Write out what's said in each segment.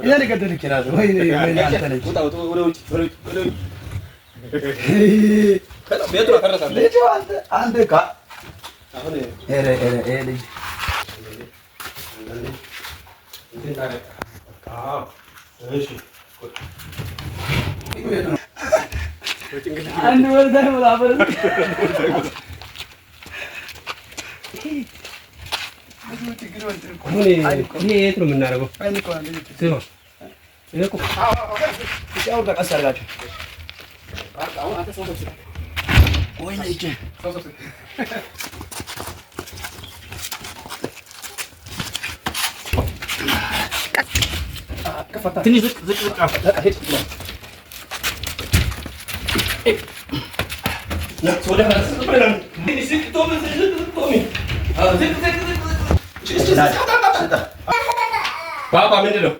يعني قدر كذا وين عندك ይሄ የት ነው የምናደርገው? ትንሽ ዝቅ ባባ ምንድን ነው?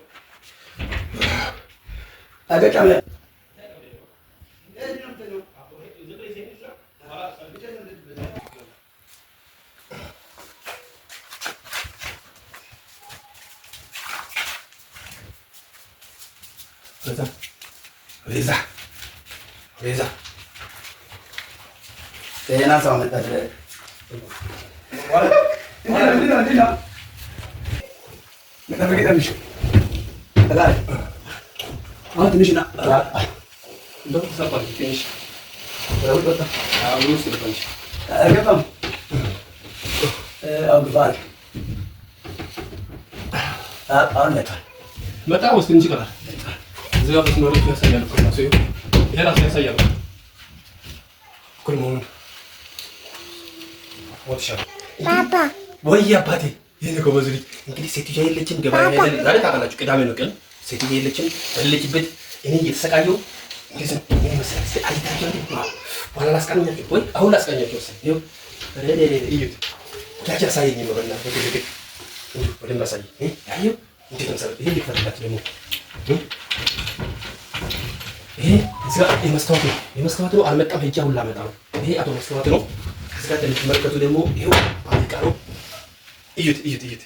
መጣ ውስጥ እንጂ ቀላል እዚህ ጋር በስኖር ያሳያል እኮ ነው። ይሄ ራሱ ያሳያል እኮ ነው። ባባ ወይ አባቴ ይሄን እኮ በዚህ እንግዲህ ሴትዮ የለችም። ገበያ ሄደን ዛሬ ታውቃላችሁ ቅዳሜ ነው ቀን ሴትዮ የለችም። በሌለችበት እኔ እየተሰቃየሁ እንግዲህ ምን መሰለህ አይታችሁ በኋላ ላስቀኛችሁ ወይ አሁን ላስቀኛችሁ ወሰን ይኸው እዩት ያቻ ሳይኝ ነው በእናትህ በግድ ወደ ማሳይ ያየው እንዴት ነው ሰው ይሄ ሊፈታላችሁ ደግሞ ይሄ እዚጋ የመስታወት ነው አልመጣም። ሄጃ ሁላ መጣ ነው። ይሄ አቶ መስታወት ነው። እዚጋ እንደምትመለከቱ ደግሞ ይሄው አልቃ ነው። እዩት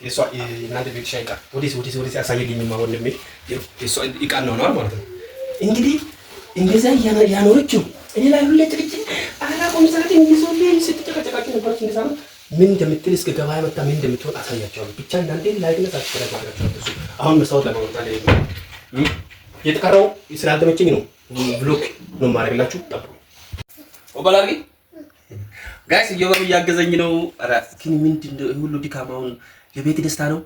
የሷ እናንተ ቤት ሻይ ቃ ወዲህ ያሳየልኝማ ወንድሜ የሷ እቃ ነው ማለት ነው። እንግዲህ እንደዛ ያኖረችው እኔ ላይ ሁሌ ጥቅጭ አላቆም ሰዓት እንዲዞልኝ ስትጨቀጨቃችሁ ነበረች። እንደዛ ነው ምን እንደምትል እስከ ገበያ መጣ ምን እንደምትወጣ አሳያቸዋለሁ። ብቻ እናንተ ላይክነት አትከራከራችሁ። አሁን መስታወት ለማውጣት ላይ የተቀረው ስላልተመቸኝ ነው። ብሎክ ነው ማድረግላችሁ። ጠብቁ ኦባላሪ ጋይስ እየወሩ እያገዘኝ ነው። አራት ግን ምንድነው ሁሉ ድካማውን የቤት ደስታ ነው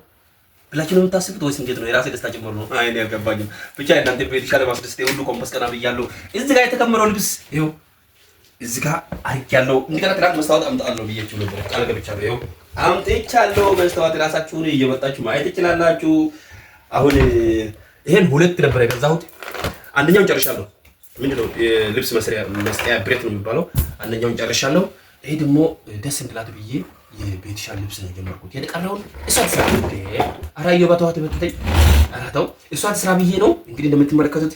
ብላችሁ ነው የምታስቡት ወይስ እንዴት ነው? የራሴ ደስታ ጭምር ነው። አይ እኔ አልገባኝም። ብቻ እናንተ ቤት ይሻለ ማስደስተ ሁሉ ኮምፓስ ቀና ብያለሁ። እዚህ ጋር የተከመረው ልብስ ይኸው እዚህ ጋር አርጊያለሁ። እንደገና ትናንት መስታወት አምጣለሁ ብያችሁ ነበር። ቃል ገብቻለሁ። ይኸው አምጥቻለሁ። መስታወት ራሳችሁን እየመጣችሁ ማየት ትችላላችሁ። አሁን ይሄን ሁለት ነበር የገዛሁት። አንደኛውን ጨርሻለሁ። ምንድነው የልብስ መስሪያ ብሬት ነው የሚባለው። አንደኛውን ጨርሻለሁ። ይሄ ደግሞ ደስ እንድላት ብዬ የቤትሻል ልብስ ነው የጀመርኩት። የቀረውን እሷን ስራ አራዮ ባታዋት በተተይ አራታው እሷን ስራ ብዬ ነው እንግዲህ እንደምትመለከቱት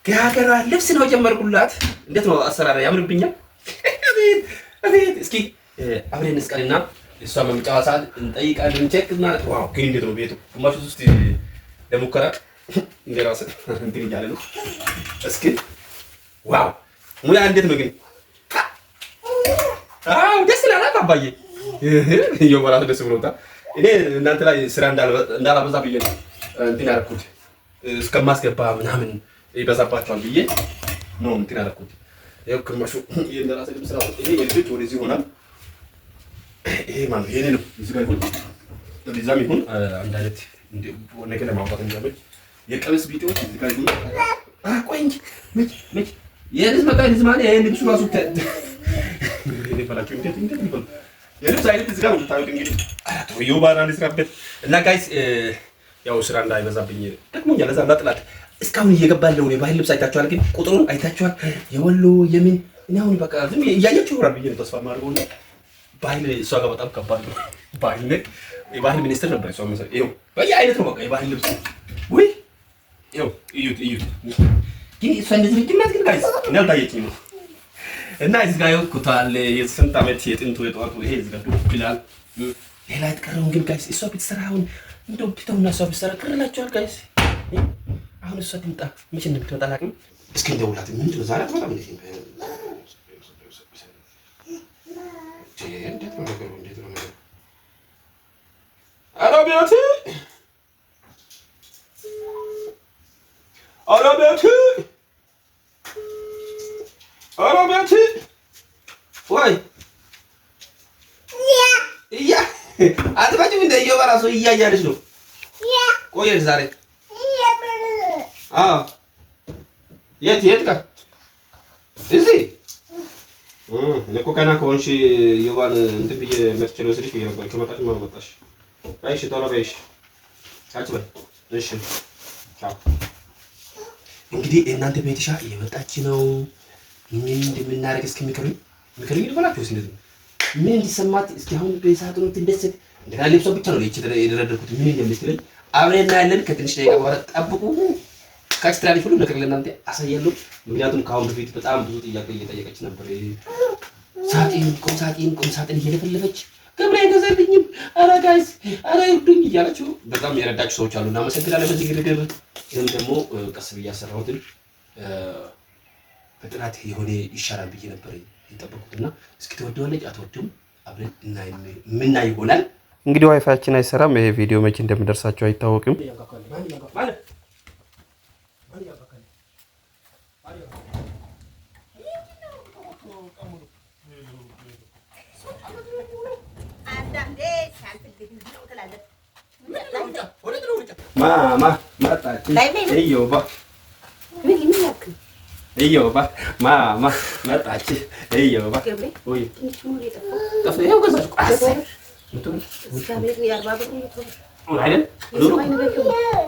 ገሀገራ ልብስ ነው የጀመርኩላት። እንዴት ነው አሰራር ያምርብኛል። አቤት እስኪ አብረን እንስቀልና እሷ መምጫዋ ሰዓት እንጠይቃለን። ቼክ እና ዋው ግን እንዴት ነው ቤቱ ግማሹ ውስጥ ለሙከራ እንደራስ እንትን እያለ ነው። እስኪ ዋው ሙያ እንዴት ነው ግን? አው ደስ ይላል አባዬ። ይወራው ደስ ብሎታል። እኔ እናንተ ላይ ስራ እንዳላበዛ ብዬ ነው እንትን ያደረኩት። እስከማስገባ ምናምን ይበዛባቸዋል ብዬ ነው እንትን ያደረኩት። ይሄው ከማሹ እንደራስ ልብስ ስራ ይሄ የልጅ ወደዚህ ሆናል። ይሄ ማለት ይሄ ነው። እዚህ ጋር ለዛም ይሁን አንድ አይነት ነገር ለማውጣት እንዲያመች የቀበስ ቢጤዎች እዚህ ጋር ይሁን። ቆይ እንጂ መች የልጅ መጣ ልጅ ማለት ይሄ ልብሱ ራሱ ይሄ ፈላችሁ እንዴት ይሆን? የልብስ አይነት እዚህ ጋር ነው ታዩት። እንግዲህ አቶ ባና ልስራበት እና ጋይስ ያው ስራ እንዳይበዛብኝ ደክሞኛል። ለዛ እንዳጥላት እስካሁን እየገባለው ነው። የባህል ልብስ አይታችኋል፣ ግን ቁጥሩን አይታችኋል። የወሎ የምን እኔ አሁን በቃ ዝም እያያችሁ ይሆናል ብዬ ነው ተስፋ የማደርገው። ባህል እሷ ጋር በጣም ከባድ ነው። ባህል የባህል ሚኒስትር ነበር እሷ መሰለኝ። ይኸው በየአይነት ነው በቃ የባህል ልብስ ወይ ይኸው እዩት እዩት። ግን እሷ እንደዚህ ልጅነት ግን ጋይስ እኔ አልታየችኝም ነው። እና እዚህ ጋር ይኸው ኩታ አለ የስንት ዓመት የጥንቱ የጠዋቱ ይሄ እዚህ ጋር ዱብ ይላል። ሌላ የተቀረውን ግን ጋይስ እሷ ብትሰራ አሁን እንደው ቢተውና እሷ ብትሰራ ቅርላችኋል ጋይስ። አሁን እሷ ትምጣ መቼ እንደምትመጣ አላውቅም። እስኪ እንደውላት ምንድን ነው ዛሬ አትመጣም እንዴ? እንዴት ነው ነገሩ? እንዴት ነው ነገሩ? ኧረ ቤት ኧረ ቤት ኧረ ቤት ወይ እያ አትመጭም እንደ እየው በራሱ እያያለች ነው። ቆየች ዛሬ የት ጋር እዚህ እኔ እኮ ገና ከሆንሽ የዋን እንትን ብዬ መጥቼ ልወስድሽ ብዬሽ ነበር። ከመጣሽ ነው መጣሽ። እሺ ቶሎ በይ። እሺ ካች በይ። እሺ ቻው። እንግዲህ እናንተ ቤትሻ እየመጣች ነው። ምን እንደምናደርግ እስኪ ምክሩኝ ልበላችሁ። እንደዚህ ምን እንዲሰማት እስኪ አሁን በሰዓቱ ነው ትደሰት። እንደገና ልብሷ ብቻ ነው የደረደርኩት። ምን እንደምትለኝ አብረን እናያለን። ከትንሽ ደቂቃ በኋላ ጠብቁ። ካች ትላለች ሁሉ ነገር ለእናንተ አሳያለሁ። ምክንያቱም ከአሁን በፊት በጣም ብዙ ጥያቄ እየጠየቀች ነበር። ቁም ሳጥን እየለፈለፈች ገብሬ አይገዛልኝም፣ ኧረ ጋይስ ኧረ ይርዱኝ እያላችሁ በጣም የረዳችሁ ሰዎች አሉ። እናመሰግናለን። በዚህ ግርግር ግን ደግሞ ቀስ ብዬ ያሰራሁትን በጥራት የሆነ ይሻላል ብዬ ነበር የጠበቁትና እስኪ ትወደዋለች አትወደውም አብረን የምናይ ይሆናል። እንግዲህ ዋይፋያችን አይሰራም። ይሄ ቪዲዮ መቼ እንደምደርሳቸው አይታወቅም። ማማ መጣች። እዮባ እዮባ ማማ መጣች። እዮባ ወይ ጠፍ ይኸው ገዛሽ ቋስ አይደል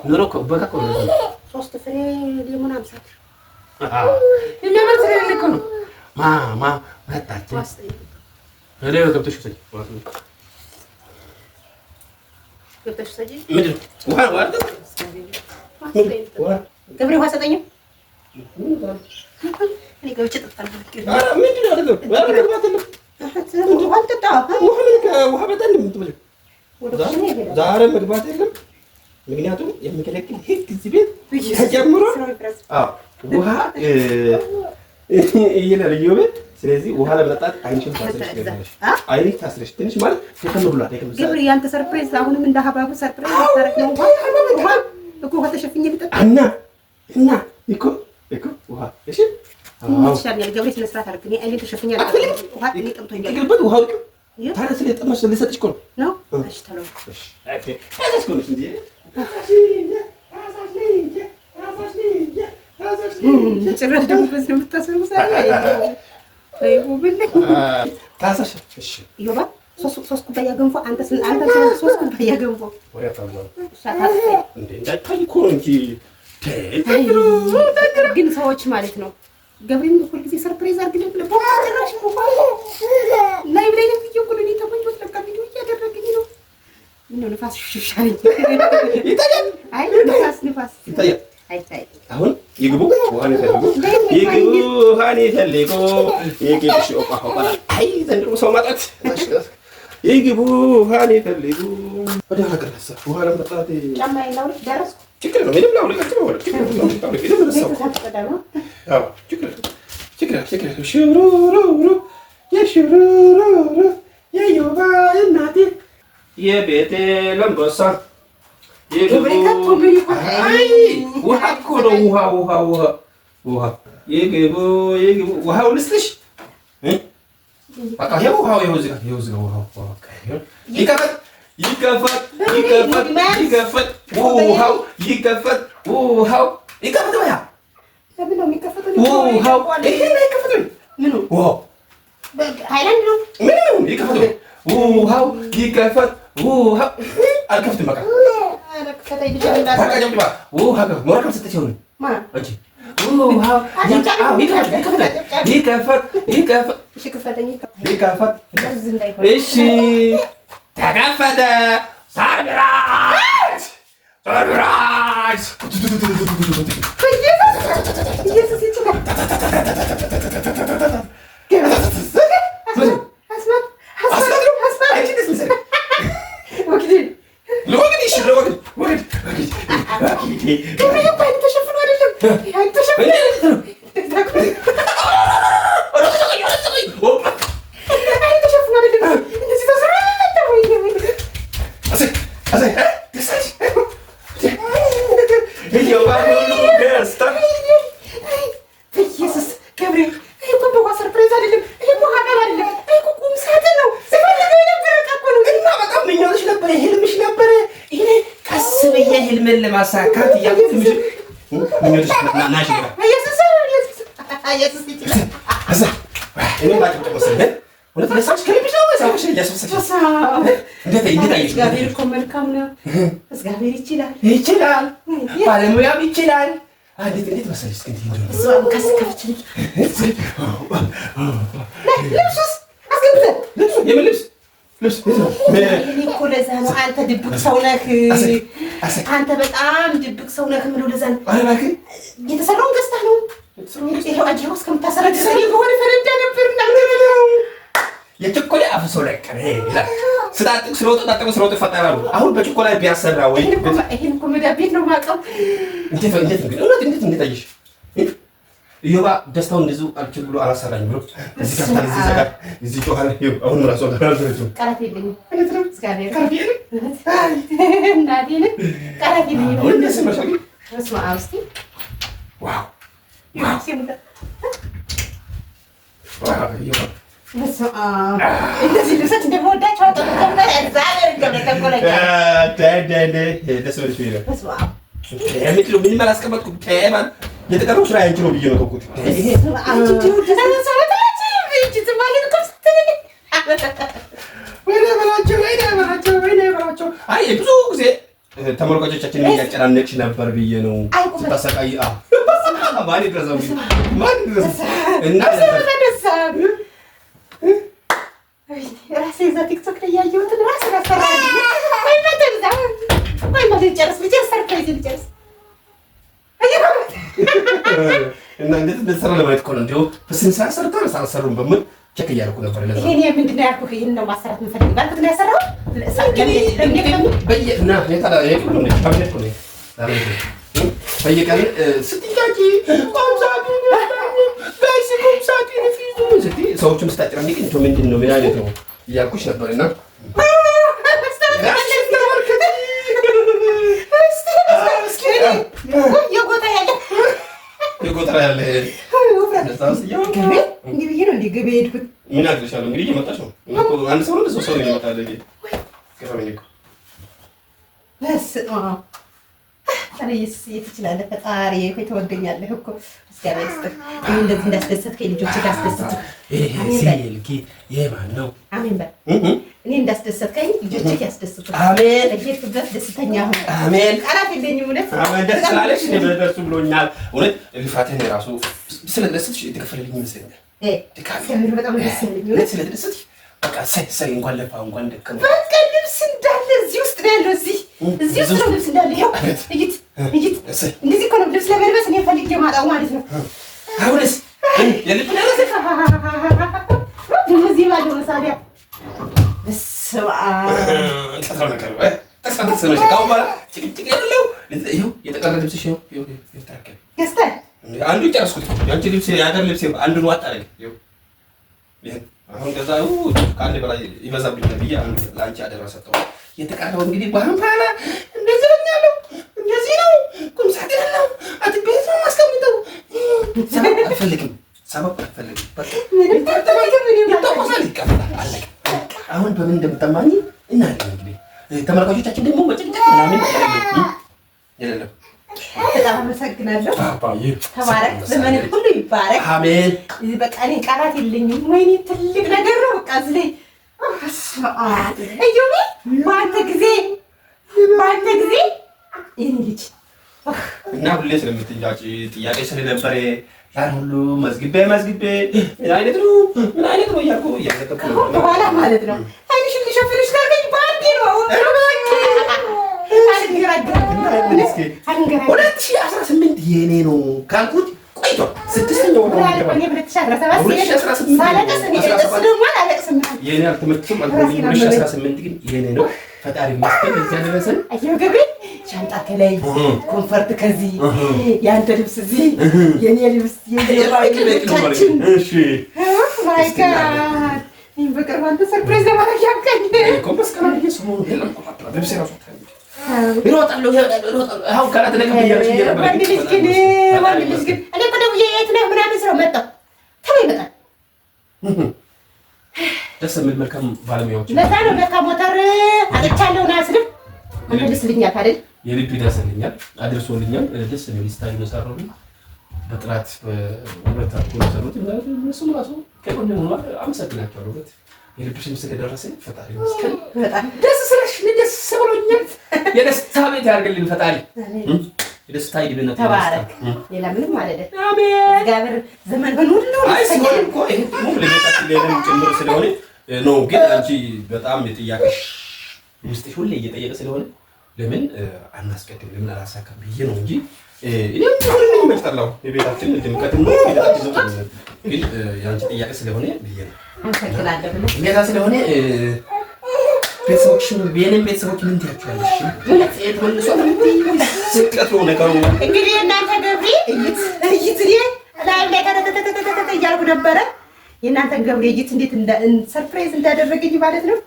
ኑሮ እኮ በቃ እኮ ነው። 3 ፍሬ ሊሞን 50 ነው። ማማ መጣች። ወዲያው ገብተሽ ውሰጂ ገብተሽ ውሰጂ። ምንድን ነው ውሃ ገብሬ ውሃ ሰጠኝ። እኔ ገብቼ እጠጣለሁ። ምንድን ነው አደረገው? ውሃ በጣም እንደምትበለው ዛሬ መግባት የለም። ምክንያቱም የሚከለክል ህግ እዚህ ቤት ተጀምሮ ውሃ እየለልዩ ቤት። ስለዚህ ውሃ ለመጠጣት አይንሽን ታስረሽ ገባሽ። አይንሽ ታስረሽ ትንሽ ማለት ተከምሩላት ገብሬ ያንተ ሰርፕራይዝ አሁንም እንደ ሀባቡ ሰርፕራይዝ ታረክ ነው። ውሃ እኮ ውሃ ተሸፍኜ ልጠጣ እና እኮ ውሃ እሺ ይሻላል። ገብሬ ስለ ስርዓት አድርግ። እኔ አይኔን ተሸፍኜ ውሃ እኔ ጠምቶኛል። ይግልበት ውሃ ልክ ታዲያ ስለጠመሽ ልሰጥሽ እኮ ነው። እሺ ተለው እሺ ኦኬ ታዛስ ኮንሽ እንዴ ጭራሽ ደግሞ በዚህ ነው የምታሰሩ ታዛሽ እሺ ይባ 3 ኩባያ ገንፎ አንተ 3 ኩባያ ገንፎ እንዴ እንዳታይ እኮ ነው እንጂ ግን ሰዎች ማለት ነው ገብሬን ሁሉ ጊዜ ሰርፕራይዝ አድርግልኝ ብለህ ጭራሽ ላይ ብለህ ነው ይቆልኝ ተቆይቶ ተቀበል ቪዲዮ እያደረግኝ ነው። ምን ንፋስ ሽሻለኝ ይታያል። አይ ንፋስ ይታያል። አይታይ አሁን ይግቡ ውሃን ይፈልጉ ይግቡ ኦፓ አይ ዘንድሮ ሰው ማጣት ይግቡ ውሃን ይፈልጉ ወደ ሀገራሳ ውሃ ለመጠጣት ጫማ ይላው ደረስኩ። ችግር ነው ምንም ነው ለቀጥ ነው ችግር ሽሩሩሩ የሽሩሩሩ የዮባ እናቴ የቤቴ ለምቦሳ ውሃ እኮ ነው። ውሃ ይግቡ ውሃው ልስጥሽ። በቃ ይኸው ውሃው ይኸው እዚህ ጋር ውሃው ይከፈት ውሃው ይከፈት በያ ውሃው ሃይላንድ ነው ይከፈት ውሃው ይከፈት ውሃው አልከፍትም በቃ ውሃ ሞራከም ስትችይው አንቺ ይከፈት። እሺ ተከፈተ። ሰርፕራይዝ ሰርፕራይዝ! ህልምን ለማሳካት እያልኩት ይችላል፣ ባለሙያም ይችላል። እንዴት መሰለሽ የምን ልብስ እኮ ለዛ ነው አንተ ድብቅ ሰው ነህ። አንተ በጣም ድብቅ ሰው ነህ የምለው ለዛ ነው። የተሰራውን ገዝተህ ነው። ይኸው አጅሮ እስከምታሰራ ድረስ በሆነ ፈረዳ ነበር። የችኮላ አፍሶ ለቀረ ስጣጥቅ ስሮጥ ይፈጠራሉ። አሁን በችኮላ ቢያሰራ ወይ ይሄን እኮ መዳ ቤት ነው የማውቀው። እንዴት አየሽ? ኢዮባ ደስታውን እንደዚሁ አልችል ብሎ አላሰራኝ ብሎ እዚህ ከፍታል እዚህ ዘጋ እዚህ ጮሃል። አሁን ራሱ አልተረዳሁም። ቀረት የለኝም እግዚአብሔር እናቴን ቀረት የለኝም። እንደዚህ መሻል በስመ አብ እስኪ ዋው ኢዮባ በስመ አብ እንደዚህ ልብሶች እንደምወዳቸው አጠቃላይ እግዚአብሔር እንደተቆለቀ ደስ ብሎሽ ነው። በስመ አብ የምትለው ምንም አላስቀመጥኩም። ተማን የተቀረው ስራ ያንቺ ነው ብዬ ነው ተውኩት። አይ ብዙ ጊዜ ተመልካቾቻችንን እያጨናነቅሽ ነበር ብዬ ነው ስታሰቃይ። ማን ይድረሰው እና ራሴ እዛ ቲክቶክ ላይ ያየሁትን ራሴ እና እንዴት እንደተሰራ ለማየት እኮ ነው። እንዲሁ በስንት ሰዓት ሰርተዋል አልሰሩም በምን ቼክ እያደረኩ ነበር። ይሄን ምንድን ነው ያልኩህ? ይሄን ነው ማሰራት የምፈልግ ባልኩት ነው ያሰራው። በየቀን ስትያቂ ሰዎችም ስታጨናንቂ ምንድን ነው ምን አይነት ነው እያልኩሽ ነበርና የጎተራ ያለ እንግዲህ ብዬ ነው እንደ ገበያ ሄድኩት። ምን አድርሻለሁ እንግዲህ እየመጣች ነው። አንድ ሰው ነው ሰው ይመጣል። ትችላለህ። ፈጣሪ ሆይ ትወደኛለህ እኮ እግዚአብሔር ይስጥህ። እንደዚህ እንዳስደሰትከኝ ልጆች እንዳስደሰትክ የማን ነው? አሜን በል። እኔ እንዳስደሰትከኝ ልጆች ያስደስቱ። አሜን። እሄድክበት ደስተኛ ሁን። አሜን። ቃላት የለኝም። እውነት ደስ ስላለሽ እኔ በደርሱ ብሎኛል። እውነት ልፋቴን ራሱ ስለደረስሽ የተከፈለልኝ ይመስለኛል። በጣም ደስ ይለኛል። እውነት ስለደረስሽ በቃ ሳይ እንኳን ለፋ እንኳን ደከመ። በቃ ልብስ እንዳለ እዚህ ውስጥ ነው ያለው። እዚህ ውስጥ ነው ልብስ እንዳለ። ይኸው እይት እንደዚህ እኮ ነው ልብስ ለመልበስ እኔ ፈልጌ ማጣው ማለት ነው። አሁንስ የልብ ለበስ እንደዚህ ባለው መሳቢያ በስመ አብ ተሰራ ነገር ተሰራ ካው ባላ ጭቅጭቅ ያለው ይኸው የተቀረ ልብስሽ ነው። ይኸው ይታከል ገዝተህ አንዱ ጨረስኩት። ያንቺ ልብስ ያገር ልብስ አንዱን ዋጥ አደረገ። ይኸው አሁን ገዛው ካለ በላይ ይበዛብኝ ብዬ አንዱ ላንቺ አደረሰው። የተቀረው እንግዲህ በአምፓላ እንደዚህ ነው ያለው። እንደዚህ ነው ቁም ሳጥን ነው አትቤት ነው ማስቀምጠው። ሰበብ አልፈልግም። በቃ ምንም ተቆሳል ይቀበላል። አለቀ። አሁን በምን እንደምጠማኝ እናያለን። እንግዲህ ተመልካቾቻችን ደግሞ በጭንቀት ምናምን የሌለው በጣም አመሰግናለሁ። ተባረክ፣ ዘመን ሁሉ ይባረክ። አሜን። በቃ እኔ ቃላት የለኝም። ወይኔ ትልቅ ነገር ነው። በቃ እዚህ ላይ እዩኝ። በአንተ ጊዜ ይህን ልጅ እና ሁሌ ስለምትንጫጭ ጥያቄ ስለነበረ ያን ሁሉ መዝግቤ ምን አይነት ነው እያልኩ እያለቀኩ ነው በኋላ ማለት ነው። አይንሽን ልሸፍንሽ ታገኝ ባንዲ ነው 2018 የኔ ነው ካልኩት ቆይቷል። ስድስተኛው ነው የኔ አልተመቸም አልኩኝ። 2018 ግን የኔ ነው። ፈጣሪ ይመስገን እዚያ ደረሰን። አየሁ ገብሬ ሻንጣ ከላይ ኮንፈርት ከዚህ ያንተ ልብስ እዚህ የኔ ልብስ የባይቻችን እሺ ማይ ጋድ ይሄን በቅርብ አንተ ሰርፕራይዝ ለማድረግ ያብቃኝ እኮ መስከረም እየሰሞኑ የለም ቆጣጣ ልብስ ራሱ ይሮጣለሁ አሁን ካላት ለከብያለሽ ወንድ ልጅ ግን እኔ እኮ ደውዬ የት ነህ ምናምን ስለው መጣሁ ተው ይመጣል። ደስ የሚል መልካም ባለሙያዎች ለዛ ነው ለካ ሞተር አጥቻለሁ ና ስልም አድርስልኛል አይደል የልብ ይደርስልኛል አድርሶልኛል። ደስ የሚል ስታይል ነው ሰራሁልኝ በጥራት በውበት አድርጎ ሰሩት። እሱም ራሱ ከቆንጆ ነው። አመሰግናቸዋለሁ። ውበት የልብሽም ስለደረሰኝ ፈጣሪ ይመስገን። በጣም ደስ ስለሽ ደስ ብሎኛል። የደስታ ቤት ያድርግልን ፈጣሪ። የደስታ ይድነት ተባረክ። ሌላ ምንም አይደለም። አሜን። እግዚአብሔር ዘመን ሁሉ አይስኮል እኮ ይሄ ሁሉ ለቤታችን ሌላም ጭምር ስለሆነ ነው። ግን አንቺ በጣም የጥያቄሽ ውስጥሽ ሁሌ እየጠየቀ ስለሆነ ለምን አናስቀድም ለምን አላሳካም ብዬ ነው እንጂ እኔ ሁሉ የምጠላው የቤታችን ድምቀት ነው። የቤታችን ነው ግን ያንቺ ጥያቄ ስለሆነ ብዬ ነው። አንተክላለህ ብለህ ጌታ ስለሆነ ቤተሰቦችሽን የእኔም ቤተሰቦች ምን ትያቸዋለሽ? ስቀጥሮ ነገሩ እንግዲህ እናንተ ገብሬ እይት ላይ እያልኩ ነበረ። የእናንተን ገብሬ እይት እንዴት ሰርፕራይዝ እንዳደረገኝ ማለት ነው።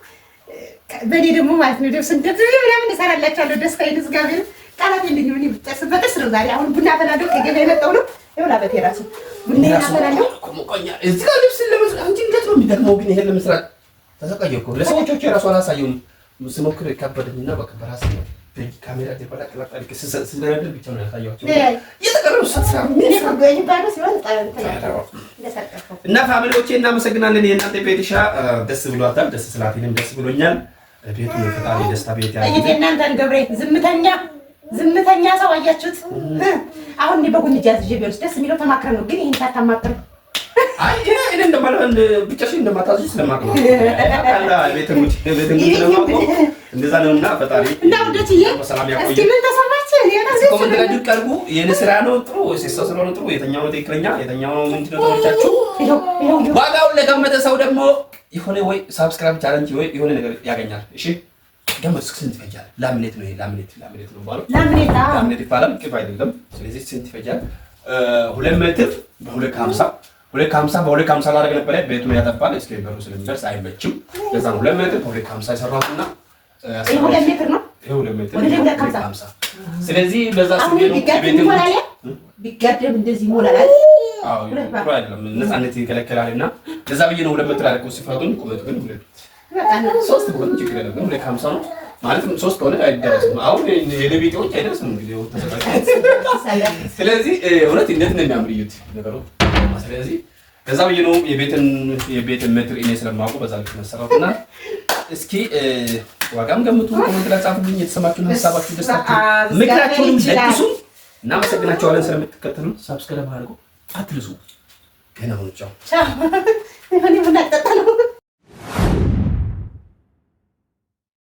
በእኔ ደግሞ ማለት ነው ደስ እንደዚህ ምናምን እሰራላችኋለሁ። ደስታ እግዚአብሔር ቃላት የለኝም። እኔ በጥስ ነው ዛሬ አሁን ቡና አፈላለሁ። ከገበያ የመጣሁ ነው ይኸውልህ የራሱ ቡና አፈላለሁ። እዚህ ጋር ልብስ ለመስራት አንቺ እንዴት ነው የሚደክመው? ግን ይሄን ለመስራት ተሰቃየሁ እኮ ለሰዎቹ የራሱ አላሳየውም። ስሞክር ከበደኝና በቃ በራሴ ነው ካሜራ ደበላ ቀላቀል ስለነበር ብቻ ነው ያሳየኋቸው። እየተቀረሩ ሰጥራ ምን ይፈገኝ ባዶ ሲሆን እና ፋሚሊዎቼ እናመሰግናለን። የእናንተ ቤትሻ ደስ ብሏታል። ደስ ስላቴንም ደስ ብሎኛል። ቤቱ የፈጣሪ ደስታ ቤት ያለ እይት የእናንተን ገብሬ ዝምተኛ ሰው አያችሁት። አሁን በጉን ጃዝ ቢሆንስ ደስ የሚለው ተማክረን ነው። ግን ይሄን ታማክሩ አይ እኔ እንደማለት ብቻሽን እንደማታዙ ስለማውቅ ነው። አላ ቤተሙት ስለማውቅ እንደዛ ነውና ፈጣሪ እና ወደችዬ እስኪ ምን ተሰማችሁ? ኮሜንት ላይ ድቀርቡ የኔ ስራ ነው ጥሩ ወይስ የሰው ስራ ነው ጥሩ? የትኛው ነው ትክክለኛ? የትኛው ነው ምንድነው ተወቻችሁ? ዋጋውን ለገመተ ሰው ደግሞ የሆነ ወይ ሳብስክራይብ ቻሌንጅ ወይ የሆነ ነገር ያገኛል። እሺ ገመት ስንት ይፈጃል? ላምኔት ነው ላምኔት ነው ባለው ላምኔት ይባላል። ቅብ አይደለም። ስለዚህ ስንት ይፈጃል? 2 ሜትር በ250 በ250 ላደርግ ነበር። ቤቱን ያጠባል። እስከ በሩ ስለሚደርስ አይመችም። ለዛ ነው 2 ሜትር በ250 የሰራሁትና ይሄ 2 ሜትር ነው። ይሄ 2 ሜትር በ250 ስለዚህ በዛ ሲል ቤቱ ቢጋደም እንደዚህ ይሞላል። አዎ ጥሩ አይደለም። ነፃነት ይከለከላልና ለዛ ብዬ ነው 2 ሜትር አደረኩት። ሲፋቱን ቁመቱ ግን 3 ቢሆን ችግር የለም። 250 ነው ማለት 3 ከሆነ አይደረስም። አሁን የለቤቶች አይደርስም እንግዲህ ስለዚህ እውነት እንዴት ነው የሚያምርዩት ነገሩ። ስለዚህ ከዛ ብዬ ነው የቤትን ሜትር እኔ ስለማውቁ በዛ ልክ መሰራትና እስኪ ዋጋም ገምቱ። ኮሜንት ላይ ጻፉልኝ። የተሰማችሁን ሐሳባችሁ ደስታችሁ ምክራችሁንም ለግሱ። እናመሰግናችኋለን ስለምትከተሉ። ሰብስክራይብ አድርጉ አትልሱ። ገና ነው። ቻው ቻው። ይሄን ምን አጠጣ ነው